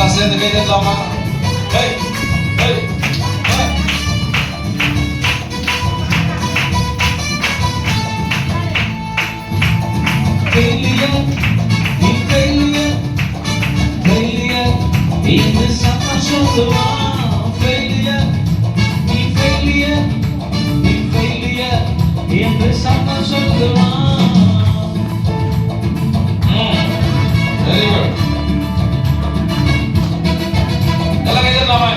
எல்லாம் சேர்ந்து கை தட்டலாமா? கை கை failure, நீ failure, failure, இந்த சத்தம் சொல்லுவான் failure, நீ failure, நீ failure, இந்த சத்தம் சொல்லுவான். Very good. எல்லாம் கைதட்டலாமா?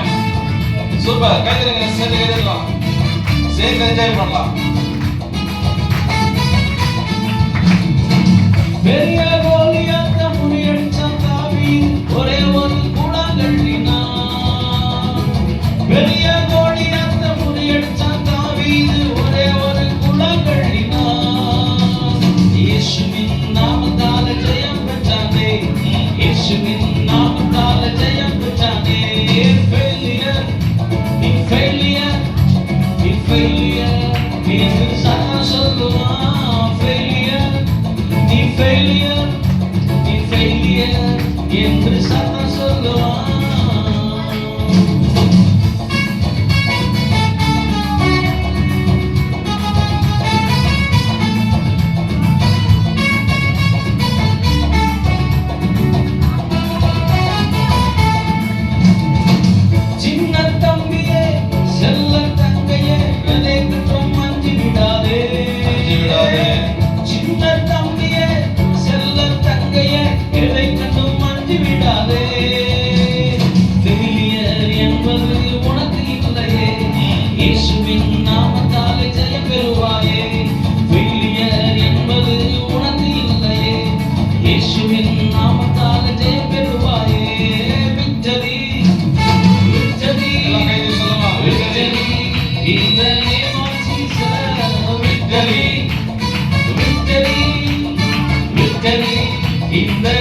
சூப்பர், கைதட்டுங்க, சேர்ந்து கைதட்டலாம், சேர்ந்து என்ஜாய் பண்ணலாம். பெரிய கோலியாத்த முறியடிச்சான் தாவீது, ஒரே ஒரு குளங்கள்ளினான். பெரிய கோலியாத்த முறியடிச்சான் தாவீது, ஒரே ஒரு குளங்கள்ளினான். இயேசுவின் நாமத்தால ஜெயம் பெற்றானே, இயேசுவின் நாமத்தால ஜெயம் பெற்றானே. failure, நீ failure, நீ failure, என்று சத்தம் சொல்லுவான். failure, நீ failure, நீ failure, என்று சத்தம் சொல்லுவான். சின்ன தம்பியே, செல்ல தங்கையே, எதைக்கும் அஞ்சி விடாதே. சின்ன தம்பியே, செல்ல தங்கையே, எதைக்கும் அஞ்சி விடாதே. failure என்பது உனக்கு இல்லையே, இயேசுவின் நாமத்தாலே ஜெயம் பெறுவாயே. failure என்பது உனக்கு இல்லையே, இயேசுவின் நாமத்தாலே ஜெயம் பெறுவாயே. victory, victory, victory in the name of Jesus. victory, victory, victory in the